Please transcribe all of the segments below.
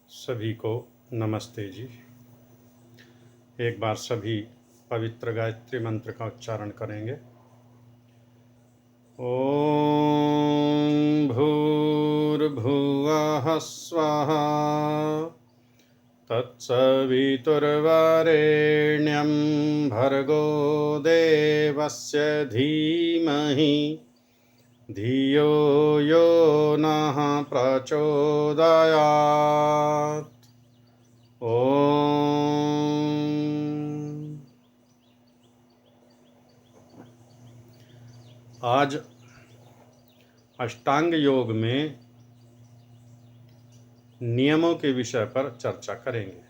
सभी को नमस्ते जी। एक बार सभी पवित्र गायत्री मंत्र का उच्चारण करेंगे। ओम भूर्भुवः स्वः तत्सवितुर्वरेण्यं भर्गो देवस्य धीमहि धियो यो नः प्रचोदयात्। ओम। आज अष्टांग योग में नियमों के विषय पर चर्चा करेंगे।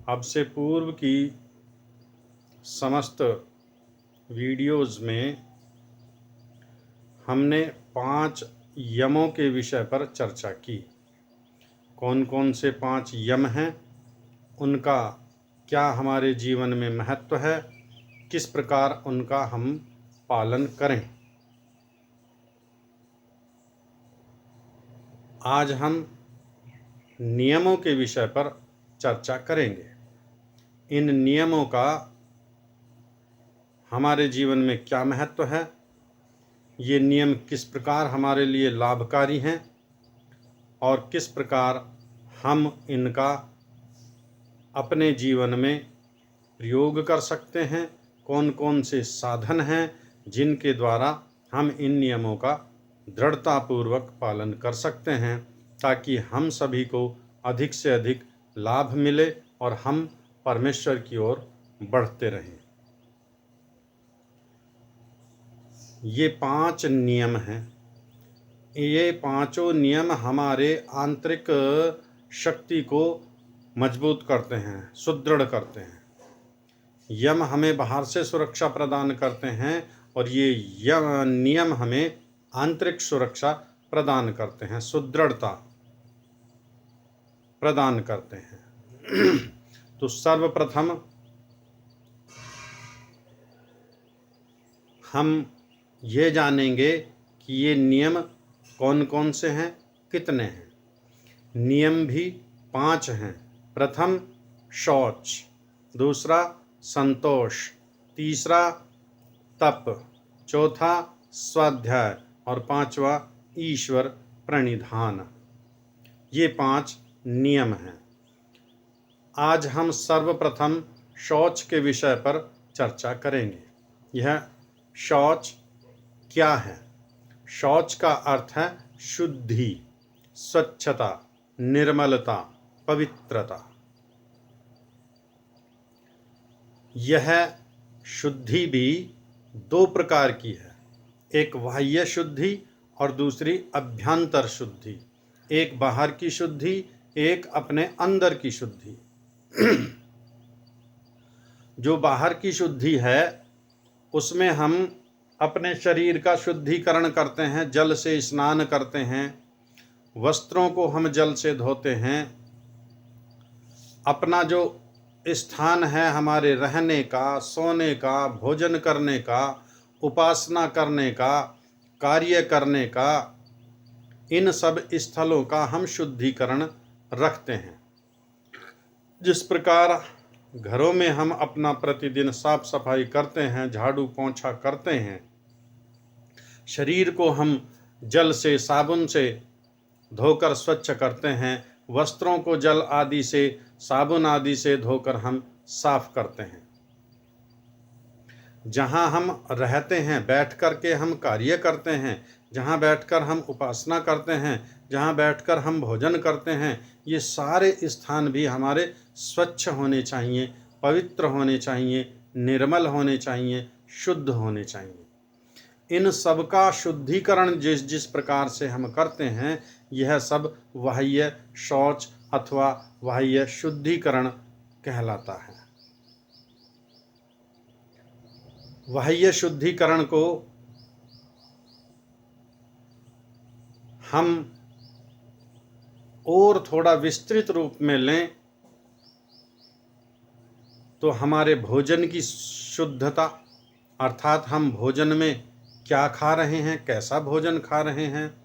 अब से पूर्व की समस्त वीडियोज़ में हमने 5 यमों के विषय पर चर्चा की। कौन कौन से 5 यम हैं, उनका क्या हमारे जीवन में महत्व है, किस प्रकार उनका हम पालन करें। आज हम नियमों के विषय पर चर्चा करेंगे। इन नियमों का हमारे जीवन में क्या महत्व है, ये नियम किस प्रकार हमारे लिए लाभकारी हैं और किस प्रकार हम इनका अपने जीवन में प्रयोग कर सकते हैं। कौन कौन से साधन हैं जिनके द्वारा हम इन नियमों का दृढ़तापूर्वक पालन कर सकते हैं, ताकि हम सभी को अधिक से अधिक लाभ मिले और हम परमेश्वर की ओर बढ़ते रहें। ये 5 नियम हैं। ये पांचों नियम हमारे आंतरिक शक्ति को मजबूत करते हैं, सुदृढ़ करते हैं। यम हमें बाहर से सुरक्षा प्रदान करते हैं और ये नियम हमें आंतरिक सुरक्षा प्रदान करते हैं, सुदृढ़ता प्रदान करते हैं। तो सर्वप्रथम हम ये जानेंगे कि ये नियम कौन कौन से हैं, कितने हैं। नियम भी 5 हैं। प्रथम शौच, दूसरा संतोष, तीसरा तप, चौथा स्वाध्याय और पांचवा ईश्वर प्रणिधान। ये 5 नियम हैं। आज हम सर्वप्रथम शौच के विषय पर चर्चा करेंगे। यह शौच क्या है? शौच का अर्थ है शुद्धि, स्वच्छता, निर्मलता, पवित्रता। यह शुद्धि भी 2 प्रकार की है, एक बाह्य शुद्धि और दूसरी अभ्यंतर शुद्धि। एक बाहर की शुद्धि, एक अपने अंदर की शुद्धि। जो बाहर की शुद्धि है उसमें हम अपने शरीर का शुद्धिकरण करते हैं, जल से स्नान करते हैं, वस्त्रों को हम जल से धोते हैं, अपना जो स्थान है हमारे रहने का, सोने का, भोजन करने का, उपासना करने का, कार्य करने का, इन सब स्थलों का हम शुद्धिकरण रखते हैं। जिस प्रकार घरों में हम अपना प्रतिदिन साफ सफाई करते हैं, झाड़ू पोंछा करते हैं, शरीर को हम जल से, साबुन से धोकर स्वच्छ करते हैं, वस्त्रों को जल आदि से, साबुन आदि से धोकर हम साफ करते हैं। जहाँ हम रहते हैं, बैठ कर के हम कार्य करते हैं, जहाँ बैठकर हम उपासना करते हैं, जहाँ बैठकर हम भोजन करते हैं, ये सारे स्थान भी हमारे स्वच्छ होने चाहिए, पवित्र होने चाहिए, निर्मल होने चाहिए, शुद्ध होने चाहिए। इन सब का शुद्धिकरण जिस जिस प्रकार से हम करते हैं, यह सब बाह्य शौच अथवा बाह्य शुद्धिकरण कहलाता है। बाह्य शुद्धिकरण को हम और थोड़ा विस्तृत रूप में लें तो हमारे भोजन की शुद्धता, अर्थात हम भोजन में क्या खा रहे हैं, कैसा भोजन खा रहे हैं,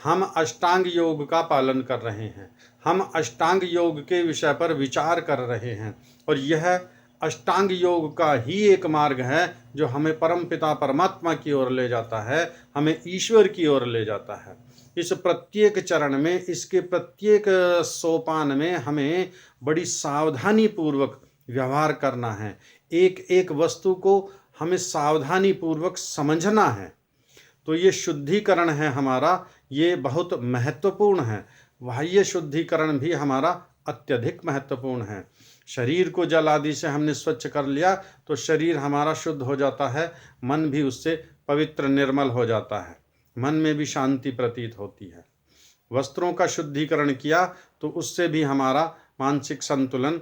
हम अष्टांग योग का पालन कर रहे हैं, हम अष्टांग योग के विषय पर विचार कर रहे हैं, और यह अष्टांग योग का ही एक मार्ग है जो हमें परम पिता परमात्मा की ओर ले जाता है, हमें ईश्वर की ओर ले जाता है। इस प्रत्येक चरण में, इसके प्रत्येक सोपान में हमें बड़ी सावधानी पूर्वक व्यवहार करना है। एक एक वस्तु को हमें सावधानी पूर्वक समझना है। तो ये शुद्धिकरण है हमारा, ये बहुत महत्वपूर्ण है। बाह्य शुद्धिकरण भी हमारा अत्यधिक महत्वपूर्ण है। शरीर को जल आदि से हमने स्वच्छ कर लिया तो शरीर हमारा शुद्ध हो जाता है, मन भी उससे पवित्र निर्मल हो जाता है, मन में भी शांति प्रतीत होती है। वस्त्रों का शुद्धिकरण किया तो उससे भी हमारा मानसिक संतुलन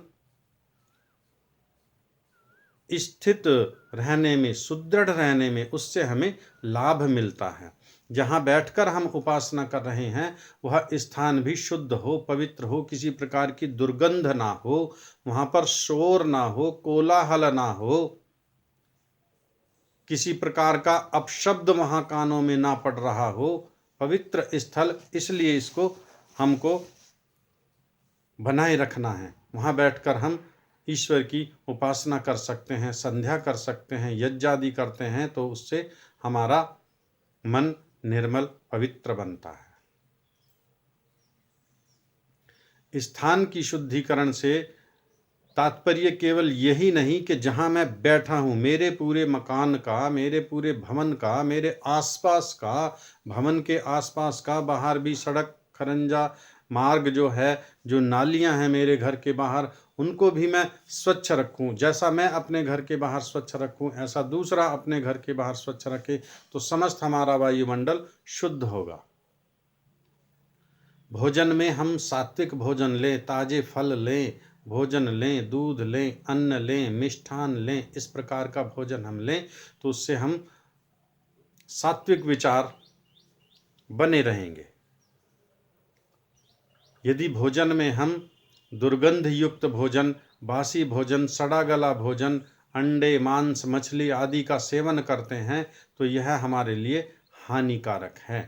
स्थित रहने में, सुदृढ़ रहने में, उससे हमें लाभ मिलता है। जहाँ बैठकर हम उपासना कर रहे हैं वह स्थान भी शुद्ध हो, पवित्र हो, किसी प्रकार की दुर्गंध ना हो, वहाँ पर शोर ना हो, कोलाहल ना हो, किसी प्रकार का अपशब्द वहाँ कानों में ना पड़ रहा हो। पवित्र स्थल, इसलिए इसको हमको बनाए रखना है। वहाँ बैठकर हम ईश्वर की उपासना कर सकते हैं, संध्या कर सकते हैं, यज्ञ आदि करते हैं, तो उससे हमारा मन निर्मल पवित्र बनता है। स्थान की शुद्धिकरण से तात्पर्य केवल यही नहीं कि जहाँ मैं बैठा हूँ, मेरे पूरे मकान का, मेरे पूरे भवन का, मेरे आसपास का, भवन के आसपास का, बाहर भी सड़क खरंजा मार्ग जो है, जो नालियाँ हैं मेरे घर के बाहर, उनको भी मैं स्वच्छ रखूं। जैसा मैं अपने घर के बाहर स्वच्छ रखूं ऐसा दूसरा अपने घर के बाहर स्वच्छ रखे, तो समस्त हमारा वायुमंडल शुद्ध होगा। भोजन में हम सात्विक भोजन लें, ताजे फल लें, भोजन लें, दूध लें, अन्न लें, मिष्ठान लें, इस प्रकार का भोजन हम लें तो उससे हम सात्विक विचार बने रहेंगे। यदि भोजन में हम दुर्गंध युक्त भोजन, बासी भोजन, सड़ा गला भोजन, अंडे, मांस, मछली आदि का सेवन करते हैं तो यह हमारे लिए हानिकारक है।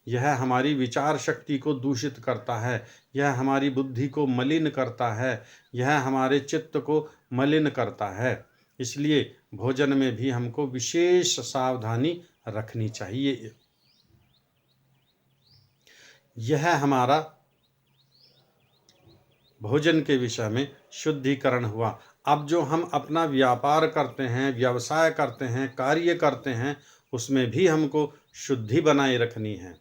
यह हमारी विचार शक्ति को दूषित करता है, यह हमारी बुद्धि को मलिन करता है, यह हमारे चित्त को मलिन करता है। इसलिए भोजन में भी हमको विशेष सावधानी रखनी चाहिए। यह हमारा भोजन के विषय में शुद्धिकरण हुआ। अब जो हम अपना व्यापार करते हैं, व्यवसाय करते हैं, कार्य करते हैं, उसमें भी हमको शुद्धि बनाए रखनी है।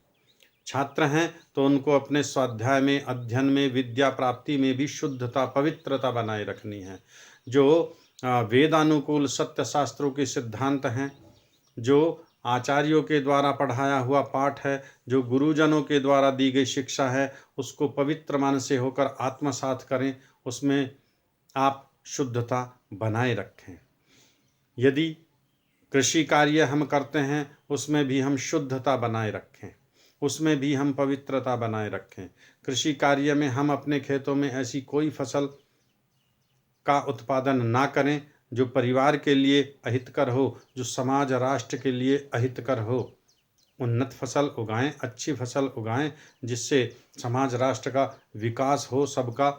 छात्र हैं तो उनको अपने स्वाध्याय में, अध्ययन में, विद्या प्राप्ति में भी शुद्धता, पवित्रता बनाए रखनी है। जो वेदानुकूल सत्य शास्त्रों के सिद्धांत हैं, जो आचार्यों के द्वारा पढ़ाया हुआ पाठ है, जो गुरुजनों के द्वारा दी गई शिक्षा है, उसको पवित्र मन से होकर आत्मसात करें, उसमें आप शुद्धता बनाए रखें। यदि कृषि कार्य हम करते हैं उसमें भी हम शुद्धता बनाए रखें, उसमें भी हम पवित्रता बनाए रखें। कृषि कार्य में हम अपने खेतों में ऐसी कोई फसल का उत्पादन ना करें जो परिवार के लिए अहितकर हो, जो समाज राष्ट्र के लिए अहितकर हो। उन्नत फसल उगाएं, अच्छी फसल उगाएं, जिससे समाज राष्ट्र का विकास हो, सबका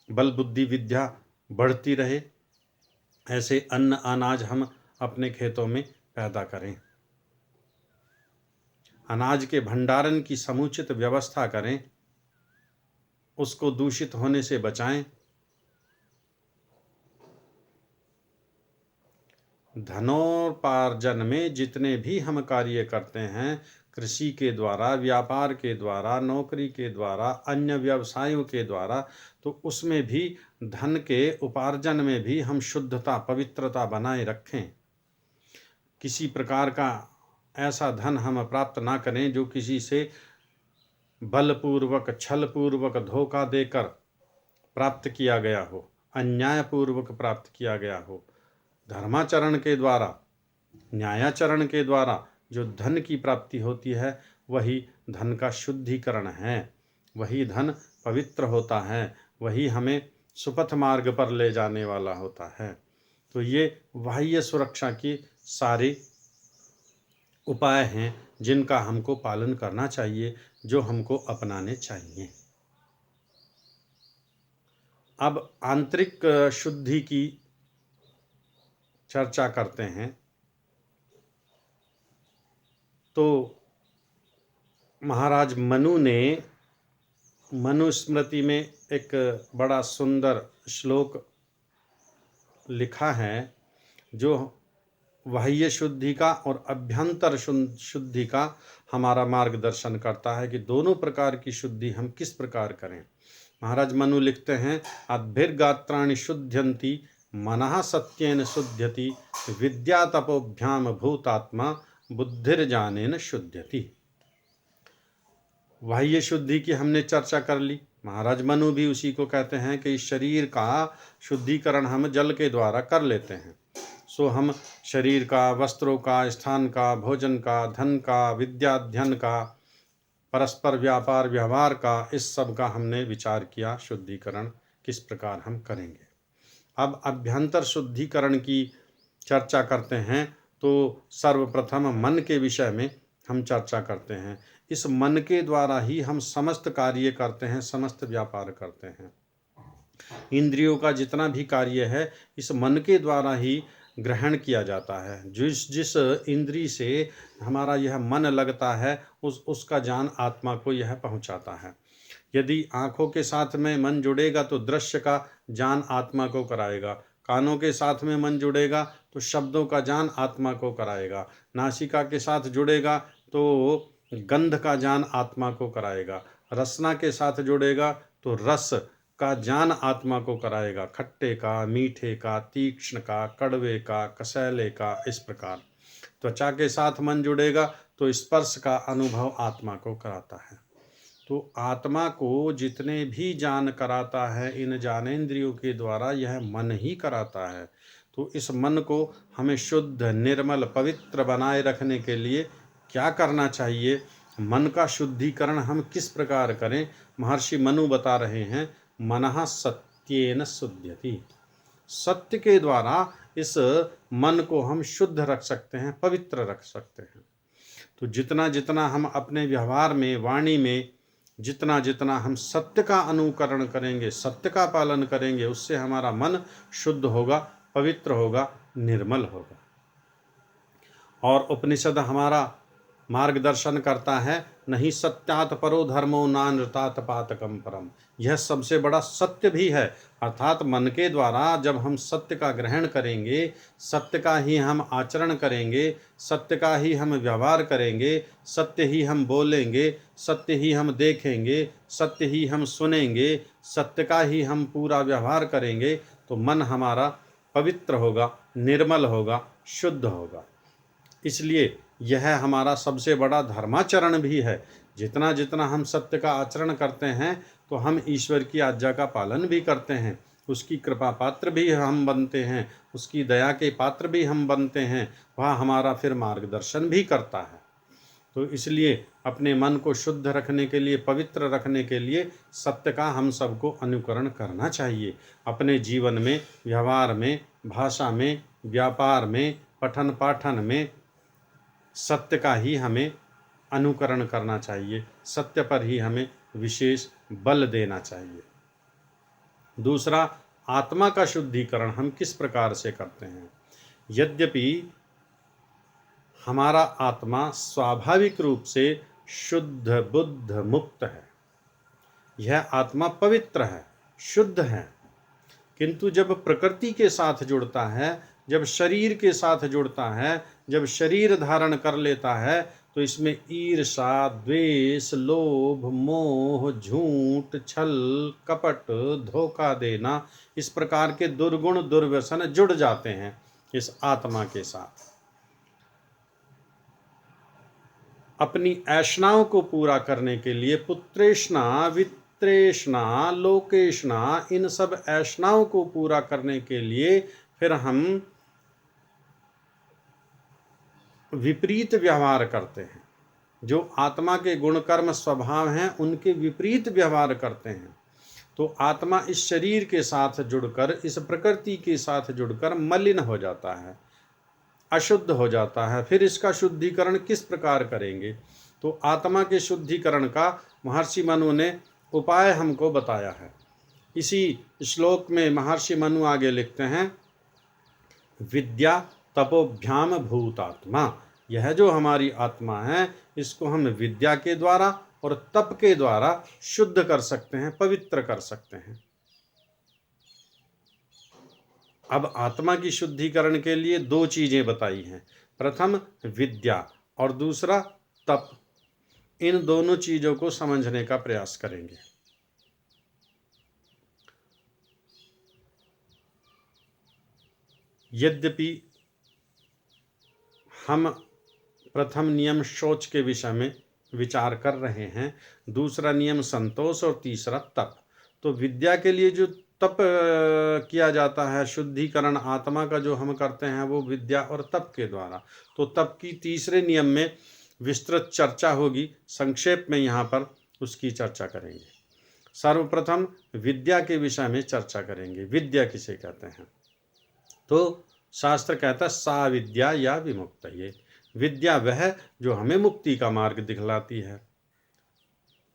बल बुद्धि विद्या बढ़ती रहे। ऐसे अन्न अनाज हम अपने खेतों में पैदा करें। अनाज के भंडारण की समुचित व्यवस्था करें, उसको दूषित होने से बचाएं। धनोपार्जन में जितने भी हम कार्य करते हैं, कृषि के द्वारा, व्यापार के द्वारा, नौकरी के द्वारा, अन्य व्यवसायों के द्वारा, तो उसमें भी धन के उपार्जन में भी हम शुद्धता, पवित्रता बनाए रखें। किसी प्रकार का ऐसा धन हम प्राप्त ना करें जो किसी से बलपूर्वक, छलपूर्वक, धोखा देकर प्राप्त किया गया हो, अन्यायपूर्वक प्राप्त किया गया हो। धर्माचरण के द्वारा, न्यायाचरण के द्वारा जो धन की प्राप्ति होती है वही धन का शुद्धिकरण है, वही धन पवित्र होता है, वही हमें सुपथ मार्ग पर ले जाने वाला होता है। तो ये बाह्य सुरक्षा की सारे उपाय हैं जिनका हमको पालन करना चाहिए। जो हमको अपनाने चाहिए। अब आंतरिक शुद्धि की चर्चा करते हैं। तो महाराज मनु ने मनुस्मृति में एक बड़ा सुंदर श्लोक लिखा है, जो बाह्य शुद्धि का और अभ्यंतर शुद्धि का हमारा मार्गदर्शन करता है कि दोनों प्रकार की शुद्धि हम किस प्रकार करें। महाराज मनु लिखते हैं, अद्भिर्गात्राणि शुद्ध्यन्ति मनः सत्येन शुद्ध्यति विद्या तपोभ्याम भूतात्मा बुद्धिर्जानेन शुद्ध्यति। बाह्य शुद्धि की हमने चर्चा कर ली। महाराज मनु भी उसी को कहते हैं कि इस शरीर का शुद्धिकरण हम जल के द्वारा कर लेते हैं। सो हम शरीर का, वस्त्रों का, स्थान का, भोजन का, धन का, विद्याध्ययन का, परस्पर व्यापार व्यवहार का, इस सब का हमने विचार किया शुद्धिकरण किस प्रकार हम करेंगे। अब अभ्यंतर शुद्धिकरण की चर्चा करते हैं। तो सर्वप्रथम मन के विषय में हम चर्चा करते हैं। इस मन के द्वारा ही हम समस्त कार्य करते हैं, समस्त व्यापार करते हैं। इंद्रियों का जितना भी कार्य है इस मन के द्वारा ही ग्रहण किया जाता है। जिस इंद्री से हमारा यह मन लगता है उसका ज्ञान आत्मा को यह पहुंचाता है। यदि आँखों के साथ में मन जुड़ेगा तो दृश्य का ज्ञान आत्मा को कराएगा, कानों के साथ में मन जुड़ेगा तो शब्दों का ज्ञान आत्मा को कराएगा, नासिका के साथ जुड़ेगा तो गंध का ज्ञान आत्मा को कराएगा, रसना के साथ जुड़ेगा तो रस का ज्ञान आत्मा को कराएगा, खट्टे का, मीठे का, तीक्ष्ण का, कड़वे का, कसैले का, इस प्रकार। त्वचा के साथ मन जुड़ेगा तो स्पर्श का अनुभव आत्मा को कराता है। तो आत्मा को जितने भी ज्ञान कराता है इन ज्ञानेंद्रियों के द्वारा यह मन ही कराता है। तो इस मन को हमें शुद्ध, निर्मल, पवित्र बनाए रखने के लिए क्या करना चाहिए, मन का शुद्धिकरण हम किस प्रकार करें, महर्षि मनु बता रहे हैं, मनः सत्येन शुद्ध्यति। सत्य के द्वारा इस मन को हम शुद्ध रख सकते हैं, पवित्र रख सकते हैं। तो जितना जितना हम अपने व्यवहार में, वाणी में जितना जितना हम सत्य का अनुकरण करेंगे, सत्य का पालन करेंगे, उससे हमारा मन शुद्ध होगा, पवित्र होगा, निर्मल होगा। और उपनिषद हमारा मार्गदर्शन करता है, नहीं सत्यात परो धर्मो नानृतात पातकम परम। यह सबसे बड़ा सत्य भी है। अर्थात मन के द्वारा जब हम सत्य का ग्रहण करेंगे, सत्य का ही हम आचरण करेंगे, सत्य का ही हम व्यवहार करेंगे, सत्य ही हम बोलेंगे, सत्य ही हम देखेंगे, सत्य ही हम सुनेंगे, सत्य का ही हम पूरा व्यवहार करेंगे, तो मन हमारा पवित्र होगा, निर्मल होगा, शुद्ध होगा। इसलिए यह हमारा सबसे बड़ा धर्माचरण भी है। जितना जितना हम सत्य का आचरण करते हैं तो हम ईश्वर की आज्ञा का पालन भी करते हैं, उसकी कृपा पात्र भी हम बनते हैं, उसकी दया के पात्र भी हम बनते हैं, वह हमारा फिर मार्गदर्शन भी करता है। तो इसलिए अपने मन को शुद्ध रखने के लिए, पवित्र रखने के लिए सत्य का हम सबको अनुकरण करना चाहिए। अपने जीवन में, व्यवहार में, भाषा में, व्यापार में, पठन पाठन में सत्य का ही हमें अनुकरण करना चाहिए, सत्य पर ही हमें विशेष बल देना चाहिए। दूसरा, आत्मा का शुद्धिकरण हम किस प्रकार से करते हैं। यद्यपि हमारा आत्मा स्वाभाविक रूप से शुद्ध, बुद्ध, मुक्त है, यह आत्मा पवित्र है, शुद्ध है, किंतु जब प्रकृति के साथ जुड़ता है, जब शरीर के साथ जुड़ता है, जब शरीर धारण कर लेता है, तो इसमें ईर्षा, द्वेष, लोभ, मोह, झूठ, छल, कपट, धोखा देना, इस प्रकार के दुर्गुण, दुर्व्यसन जुड़ जाते हैं इस आत्मा के साथ। अपनी ऐषणाओं को पूरा करने के लिए पुत्रेष्णा, वित्रेष्णा, लोकेष्णा, इन सब ऐषणाओं को पूरा करने के लिए फिर हम विपरीत व्यवहार करते हैं। जो आत्मा के गुण कर्म स्वभाव हैं उनके विपरीत व्यवहार करते हैं। तो आत्मा इस शरीर के साथ जुड़कर, इस प्रकृति के साथ जुड़कर मलिन हो जाता है, अशुद्ध हो जाता है। फिर इसका शुद्धिकरण किस प्रकार करेंगे। तो आत्मा के शुद्धिकरण का महर्षि मनु ने उपाय हमको बताया है। इसी श्लोक में महर्षि मनु आगे लिखते हैं, विद्या तपोभ्याम भूतात्मा। यह जो हमारी आत्मा है, इसको हम विद्या के द्वारा और तप के द्वारा शुद्ध कर सकते हैं, पवित्र कर सकते हैं। अब आत्मा की शुद्धिकरण के लिए दो चीजें बताई हैं, प्रथम विद्या और दूसरा तप। इन दोनों चीजों को समझने का प्रयास करेंगे। यद्यपि हम प्रथम नियम शौच के विषय में विचार कर रहे हैं, दूसरा नियम संतोष और तीसरा तप। तो विद्या के लिए जो तप किया जाता है, शुद्धिकरण आत्मा का जो हम करते हैं, वो विद्या और तप के द्वारा। तो तप की तीसरे नियम में विस्तृत चर्चा होगी, संक्षेप में यहाँ पर उसकी चर्चा करेंगे। सर्वप्रथम विद्या के विषय में चर्चा करेंगे। विद्या किसे कहते हैं? तो शास्त्र कहता है सा विद्या या विमुक्तये। विद्या वह जो हमें मुक्ति का मार्ग दिखलाती है।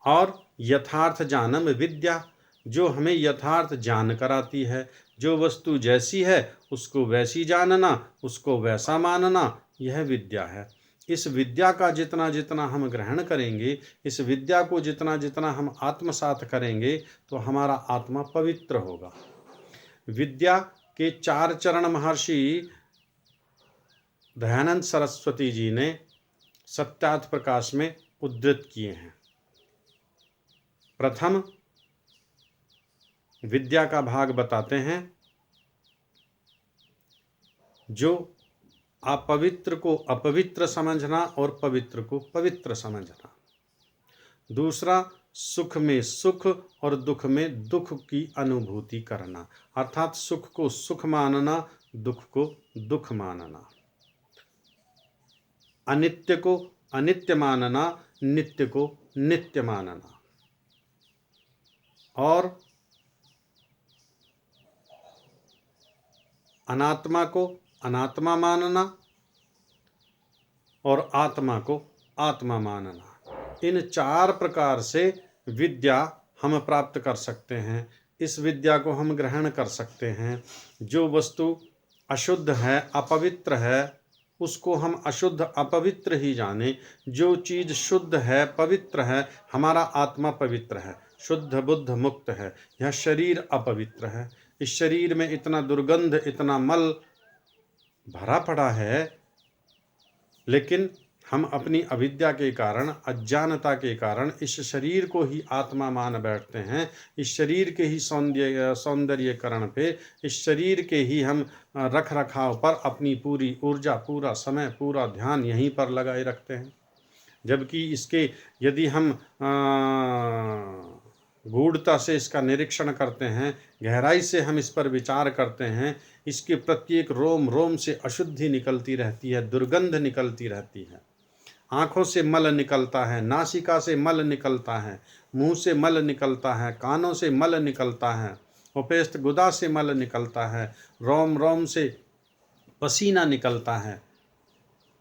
और यथार्थ जानम विद्या, जो हमें यथार्थ जान कराती है। जो वस्तु जैसी है उसको वैसी जानना, उसको वैसा मानना, यह विद्या है। इस विद्या का जितना जितना हम ग्रहण करेंगे, इस विद्या को जितना जितना हम आत्मसात करेंगे, तो हमारा आत्मा पवित्र होगा। विद्या के 4 चरण महर्षि दयानंद सरस्वती जी ने सत्यार्थ प्रकाश में उद्धृत किए हैं। प्रथम विद्या का भाग बताते हैं, जो अपवित्र को अपवित्र समझना और पवित्र को पवित्र समझना। दूसरा, सुख में सुख और दुख में दुख की अनुभूति करना, अर्थात सुख को सुख मानना, दुख को दुख मानना। अनित्य को अनित्य मानना, नित्य को नित्य मानना। और अनात्मा को अनात्मा मानना और आत्मा को आत्मा मानना। इन 4 प्रकार से विद्या हम प्राप्त कर सकते हैं। इस विद्या को हम ग्रहण कर सकते हैं। जो वस्तु अशुद्ध है, अपवित्र है, उसको हम अशुद्ध अपवित्र ही जाने। जो चीज़ शुद्ध है, पवित्र है, हमारा आत्मा पवित्र है, शुद्ध बुद्ध मुक्त है। यह शरीर अपवित्र है। इस शरीर में इतना दुर्गंध, इतना मल भरा पड़ा है, लेकिन हम अपनी अविद्या के कारण, अज्ञानता के कारण इस शरीर को ही आत्मा मान बैठते हैं। इस शरीर के ही सौंदर्यकरण पे, इस शरीर के ही हम रख रखाव पर अपनी पूरी ऊर्जा, पूरा समय, पूरा ध्यान यहीं पर लगाए रखते हैं। जबकि इसके यदि हम गूढ़ता से इसका निरीक्षण करते हैं, गहराई से हम इस पर विचार करते हैं, इसके प्रत्येक रोम रोम से अशुद्धि निकलती रहती है, दुर्गंध निकलती रहती है। आँखों से मल निकलता है, नासिका से मल निकलता है, मुंह से मल निकलता है, कानों से मल निकलता है, उपस्थ गुदा से मल निकलता है, रोम रोम से पसीना निकलता है।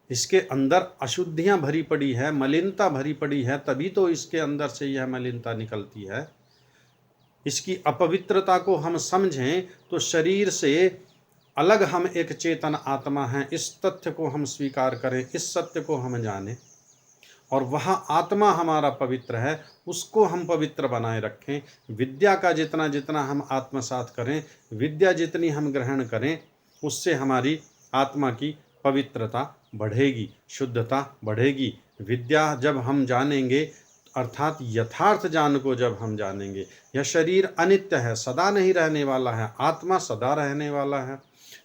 इसके अंदर अशुद्धियाँ भरी पड़ी है, मलिनता भरी पड़ी है, तभी तो इसके अंदर से यह मलिनता निकलती है। इसकी अपवित्रता को हम समझें तो शरीर से अलग हम एक चेतन आत्मा हैं, इस तथ्य को हम स्वीकार करें, इस सत्य को हम जानें, और वह आत्मा हमारा पवित्र है, उसको हम पवित्र बनाए रखें। विद्या का जितना जितना हम आत्मसात करें, विद्या जितनी हम ग्रहण करें, उससे हमारी आत्मा की पवित्रता बढ़ेगी, शुद्धता बढ़ेगी। विद्या जब हम जानेंगे, अर्थात यथार्थ ज्ञान को जब हम जानेंगे, यह शरीर अनित्य है, सदा नहीं रहने वाला है, आत्मा सदा रहने वाला है।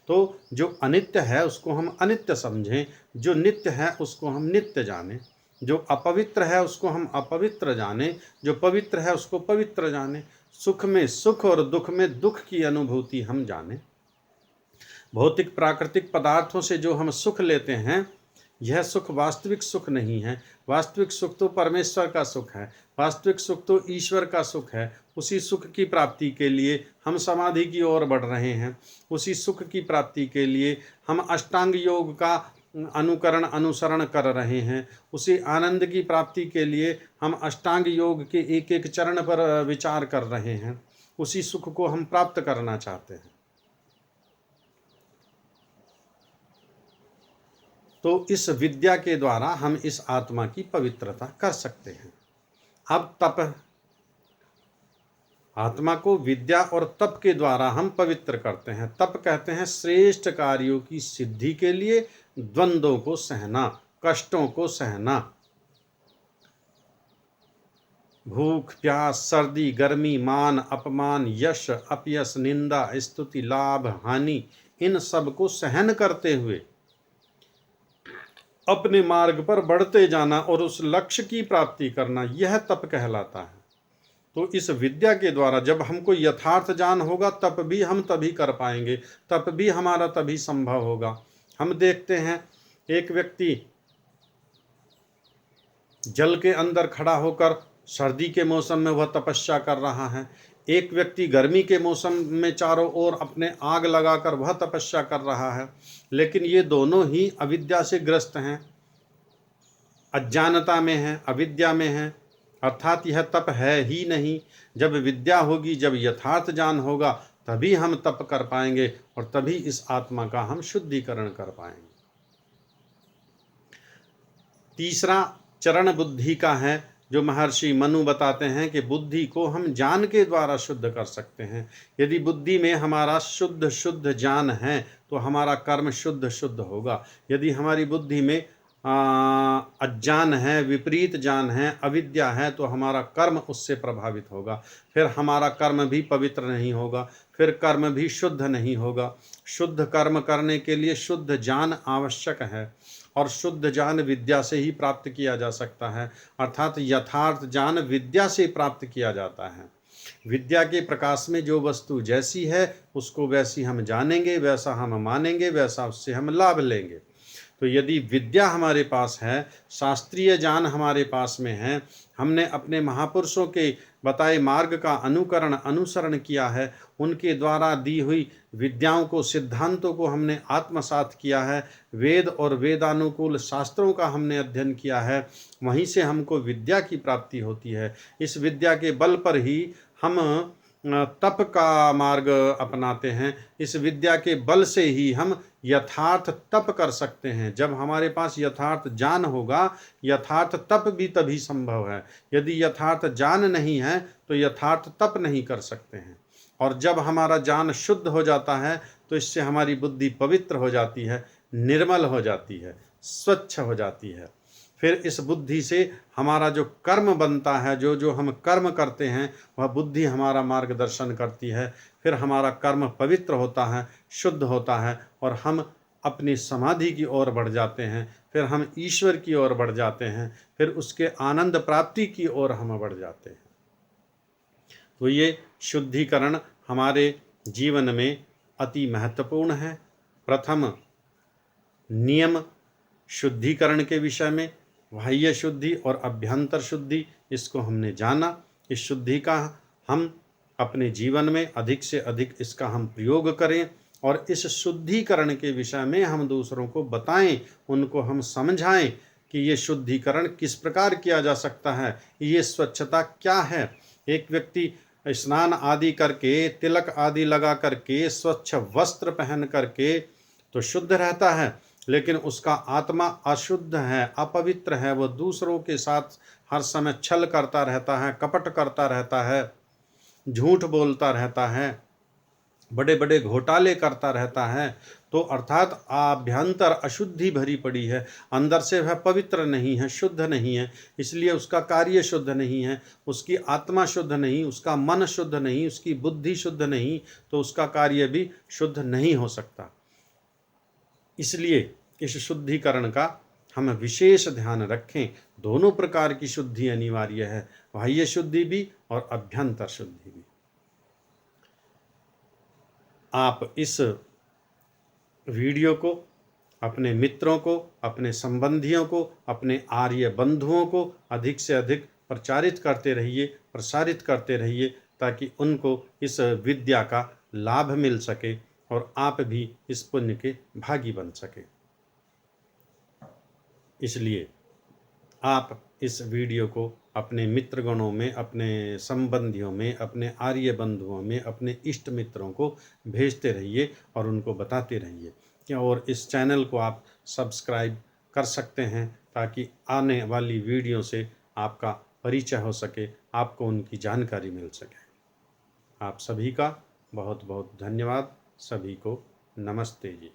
तो जो अनित्य है उसको हम अनित्य समझें, जो नित्य है उसको हम नित्य जानें, जो अपवित्र है उसको हम अपवित्र जानें, जो पवित्र है उसको पवित्र जानें। सुख में सुख और दुख में दुख की अनुभूति हम जानें। भौतिक प्राकृतिक पदार्थों से जो हम सुख लेते हैं, यह सुख वास्तविक सुख नहीं है। वास्तविक सुख तो परमेश्वर का सुख है, वास्तविक सुख तो ईश्वर का सुख है। उसी सुख की प्राप्ति के लिए हम समाधि की ओर बढ़ रहे हैं, उसी सुख की प्राप्ति के लिए हम अष्टांग योग का अनुकरण अनुसरण कर रहे हैं, उसी आनंद की प्राप्ति के लिए हम अष्टांग योग के एक एक चरण पर विचार कर रहे हैं, उसी सुख को हम प्राप्त करना चाहते हैं। तो इस विद्या के द्वारा हम इस आत्मा की पवित्रता कर सकते हैं। अब तप, आत्मा को विद्या और तप के द्वारा हम पवित्र करते हैं। तप कहते हैं श्रेष्ठ कार्यों की सिद्धि के लिए द्वंद्वों को सहना, कष्टों को सहना, भूख प्यास, सर्दी गर्मी, मान अपमान, यश अपयश, निंदा स्तुति, लाभ हानि, इन सब को सहन करते हुए अपने मार्ग पर बढ़ते जाना और उस लक्ष्य की प्राप्ति करना, यह तप कहलाता है। तो इस विद्या के द्वारा जब हमको यथार्थ ज्ञान होगा तब भी हम तभी कर पाएंगे, तब भी हमारा तभी संभव होगा। हम देखते हैं एक व्यक्ति जल के अंदर खड़ा होकर सर्दी के मौसम में वह तपस्या कर रहा है, एक व्यक्ति गर्मी के मौसम में चारों ओर अपने आग लगाकर वह तपस्या कर रहा है, लेकिन ये दोनों ही अविद्या से ग्रस्त हैं, अज्ञानता में हैं, अविद्या में हैं, अर्थात यह तप है ही नहीं। जब विद्या होगी, जब यथार्थ ज्ञान होगा, तभी हम तप कर पाएंगे और तभी इस आत्मा का हम शुद्धिकरण कर पाएंगे। तीसरा चरण बुद्धि का है, जो महर्षि मनु बताते हैं कि बुद्धि को हम ज्ञान के द्वारा शुद्ध कर सकते हैं। यदि बुद्धि में हमारा शुद्ध शुद्ध ज्ञान है तो हमारा कर्म शुद्ध शुद्ध होगा। यदि हमारी बुद्धि में अज्ञान है, विपरीत ज्ञान है, अविद्या है, तो हमारा कर्म उससे प्रभावित होगा, फिर हमारा कर्म भी पवित्र नहीं होगा, फिर कर्म भी शुद्ध नहीं होगा। शुद्ध कर्म करने के लिए शुद्ध ज्ञान आवश्यक है और शुद्ध ज्ञान विद्या से ही प्राप्त किया जा सकता है, अर्थात यथार्थ ज्ञान विद्या से प्राप्त किया जाता है। विद्या के प्रकाश में जो वस्तु जैसी है उसको वैसी हम जानेंगे, वैसा हम मानेंगे, वैसा उससे हम लाभ लेंगे। तो यदि विद्या हमारे पास है, शास्त्रीय ज्ञान हमारे पास में है, हमने अपने महापुरुषों के बताए मार्ग का अनुकरण अनुसरण किया है, उनके द्वारा दी हुई विद्याओं को, सिद्धांतों को हमने आत्मसात किया है, वेद और वेदानुकूल शास्त्रों का हमने अध्ययन किया है, वहीं से हमको विद्या की प्राप्ति होती है। इस विद्या के बल पर ही हम तप का मार्ग अपनाते हैं। इस विद्या के बल से ही हम यथार्थ तप कर सकते हैं। जब हमारे पास यथार्थ ज्ञान होगा, यथार्थ तप भी तभी संभव है। यदि यथार्थ ज्ञान नहीं है तो यथार्थ तप नहीं कर सकते हैं। और जब हमारा ज्ञान शुद्ध हो जाता है तो इससे हमारी बुद्धि पवित्र हो जाती है, निर्मल हो जाती है, स्वच्छ हो जाती है। फिर इस बुद्धि से हमारा जो कर्म बनता है, जो जो हम कर्म करते हैं, वह बुद्धि हमारा मार्गदर्शन करती है। फिर हमारा कर्म पवित्र होता है, शुद्ध होता है और हम अपनी समाधि की ओर बढ़ जाते हैं, फिर हम ईश्वर की ओर बढ़ जाते हैं, फिर उसके आनंद प्राप्ति की ओर हम बढ़ जाते हैं। तो ये शुद्धिकरण हमारे जीवन में अति महत्वपूर्ण है। प्रथम नियम शुद्धिकरण के विषय में, बाह्य शुद्धि और अभ्यंतर शुद्धि, इसको हमने जाना। इस शुद्धि का हम अपने जीवन में अधिक से अधिक इसका हम प्रयोग करें और इस शुद्धिकरण के विषय में हम दूसरों को बताएं, उनको हम समझाएं कि ये शुद्धिकरण किस प्रकार किया जा सकता है, ये स्वच्छता क्या है। एक व्यक्ति स्नान आदि करके, तिलक आदि लगा करके, स्वच्छ वस्त्र पहन करके तो शुद्ध रहता है, लेकिन उसका आत्मा अशुद्ध है, अपवित्र है। वह दूसरों के साथ हर समय छल करता रहता है, कपट करता रहता है, झूठ बोलता रहता है, बड़े बड़े घोटाले करता रहता है। तो अर्थात आभ्यंतर अशुद्धि भरी पड़ी है, अंदर से वह पवित्र नहीं है, शुद्ध नहीं है, इसलिए उसका कार्य शुद्ध नहीं है, उसकी आत्मा शुद्ध नहीं, उसका मन शुद्ध नहीं, उसकी बुद्धि शुद्ध नहीं, तो उसका कार्य भी शुद्ध नहीं हो सकता। इसलिए इस शुद्धिकरण का हम विशेष ध्यान रखें। दोनों प्रकार की शुद्धि अनिवार्य है, बाह्य शुद्धि भी और अभ्यंतर शुद्धि भी। आप इस वीडियो को अपने मित्रों को, अपने संबंधियों को, अपने आर्य बंधुओं को अधिक से अधिक प्रचारित करते रहिए, प्रसारित करते रहिए, ताकि उनको इस विद्या का लाभ मिल सके और आप भी इस पुण्य के भागी बन सके। इसलिए आप इस वीडियो को अपने मित्रगणों में, अपने संबंधियों में, अपने आर्य बंधुओं में, अपने इष्ट मित्रों को भेजते रहिए और उनको बताते रहिए। और इस चैनल को आप सब्सक्राइब कर सकते हैं ताकि आने वाली वीडियो से आपका परिचय हो सके, आपको उनकी जानकारी मिल सके। आप सभी का बहुत बहुत धन्यवाद। सभी को नमस्ते जी।